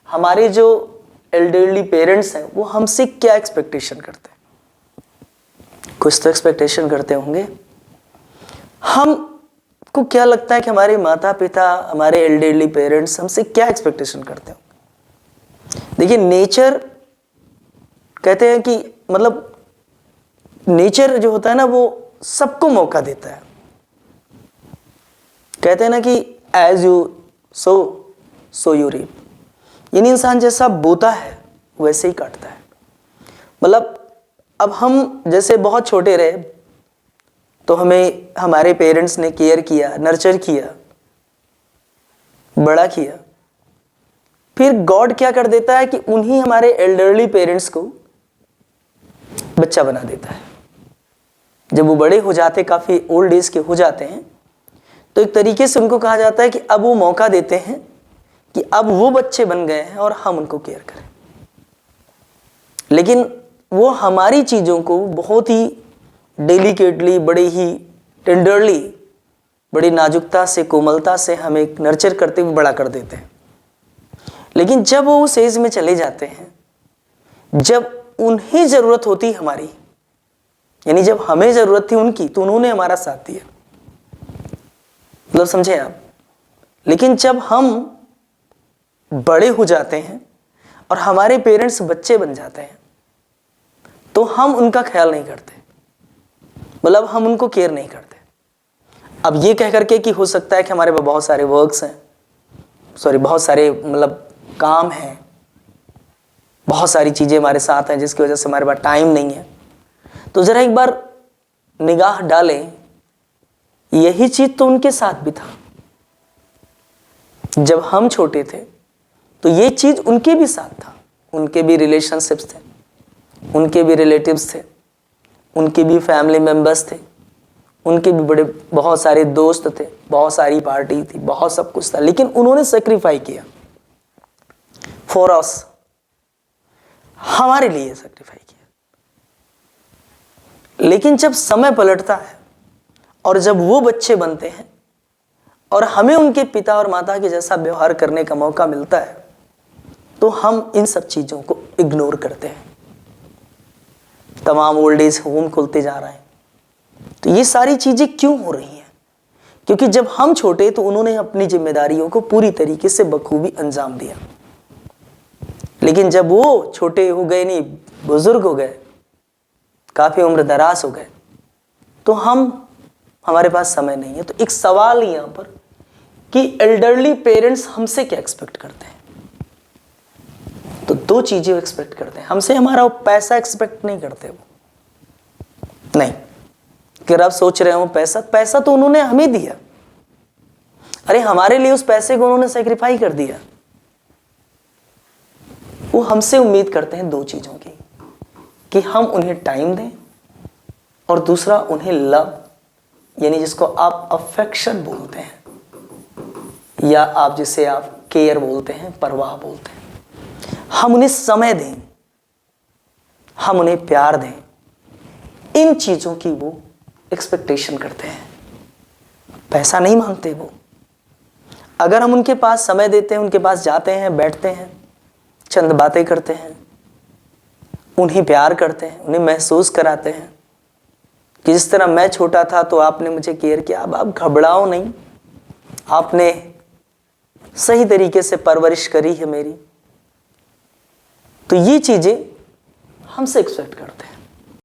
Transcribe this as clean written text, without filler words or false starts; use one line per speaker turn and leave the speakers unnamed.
हमारे जो elderly parents हैं वो हमसे क्या एक्सपेक्टेशन करते हैं? कुछ तो एक्सपेक्टेशन करते होंगे। हमको क्या लगता है कि हमारे माता पिता, हमारे एल्डरली पेरेंट्स हमसे क्या एक्सपेक्टेशन करते होंगे? देखिए, नेचर कहते हैं कि मतलब नेचर जो होता है ना वो सबको मौका देता है। कहते हैं ना कि as you sow you reap, यानी इंसान जैसा बोता है वैसे ही काटता है। मतलब अब हम जैसे बहुत छोटे रहे तो हमें हमारे पेरेंट्स ने केयर किया, नर्चर किया, बड़ा किया। फिर गॉड क्या कर देता है कि उन्हीं हमारे एल्डरली पेरेंट्स को बच्चा बना देता है। जब वो बड़े हो जाते, काफी ओल्ड एज के हो जाते हैं, तो एक तरीके से उनको कहा जाता है कि अब वो मौका देते हैं कि अब वो बच्चे बन गए हैं और हम उनको केयर करें। लेकिन वो हमारी चीज़ों को बहुत ही डेलिकेटली, बड़े ही टेंडरली, बड़ी नाजुकता से, कोमलता से हमें नर्चर करते हुए बड़ा कर देते हैं। लेकिन जब वो उस एज में चले जाते हैं, जब उन्हें ज़रूरत होती हमारी, यानी जब हमें ज़रूरत थी उनकी, तो उन्होंने हमारा साथ दिया। मतलब समझे आप? लेकिन जब हम बड़े हो जाते हैं और हमारे पेरेंट्स बच्चे बन जाते हैं तो हम उनका ख्याल नहीं करते, मतलब हम उनको केयर नहीं करते। अब ये कह करके कि हो सकता है कि हमारे पास बहुत सारे वर्क्स हैं, बहुत सारे मतलब काम हैं, बहुत सारी चीज़ें हमारे साथ हैं जिसकी वजह से हमारे पास टाइम नहीं है। तो ज़रा एक बार निगाह डालें, यही चीज़ तो उनके साथ भी था। जब हम छोटे थे तो ये चीज़ उनके भी साथ था। उनके भी रिलेशनशिप्स थे, उनके भी रिलेटिव्स थे, उनके भी फैमिली मेम्बर्स थे, उनके भी बड़े बहुत सारे दोस्त थे, बहुत सारी पार्टी थी, बहुत सब कुछ था। लेकिन उन्होंने सेक्रीफाई किया फॉर अस, हमारे लिए सेक्रीफाई किया। लेकिन जब समय पलटता है और जब वो बच्चे बनते हैं और हमें उनके पिता और माता के जैसा व्यवहार करने का मौका मिलता है, तो हम इन सब चीज़ों को इग्नोर करते हैं। तमाम ओल्ड एज होम खुलते जा रहे हैं। तो ये सारी चीज़ें क्यों हो रही हैं? क्योंकि जब हम छोटे तो उन्होंने अपनी जिम्मेदारियों को पूरी तरीके से बखूबी अंजाम दिया। लेकिन जब वो छोटे हो गए, नहीं बुजुर्ग हो गए, काफ़ी उम्र दराज हो गए, तो हमारे पास समय नहीं है। तो एक सवाल यहाँ पर कि एल्डरली पेरेंट्स हमसे क्या एक्सपेक्ट करते हैं? तो दो चीजें एक्सपेक्ट करते हैं हमसे। हमारा वो पैसा एक्सपेक्ट नहीं करते। वो नहीं, अगर आप सोच रहे हो पैसा तो उन्होंने हमें दिया, अरे हमारे लिए उस पैसे को उन्होंने सेक्रीफाई कर दिया। वो हमसे उम्मीद करते हैं दो चीजों की, कि हम उन्हें टाइम दें और दूसरा उन्हें लव, यानी जिसको आप अफेक्शन बोलते हैं या आप जिसे आप केयर बोलते हैं, परवाह बोलते हैं। हम उन्हें समय दें, हम उन्हें प्यार दें। इन चीजों की वो एक्सपेक्टेशन करते हैं। पैसा नहीं मांगते वो। अगर हम उनके पास समय देते हैं, उनके पास जाते हैं, बैठते हैं, चंद बातें करते हैं, उन्हें प्यार करते हैं, उन्हें महसूस कराते हैं कि जिस तरह मैं छोटा था तो आपने मुझे केयर किया, अब आप घबराओ नहीं, आपने सही तरीके से परवरिश करी है मेरी। तो ये चीजें हमसे एक्सपेक्ट करते हैं।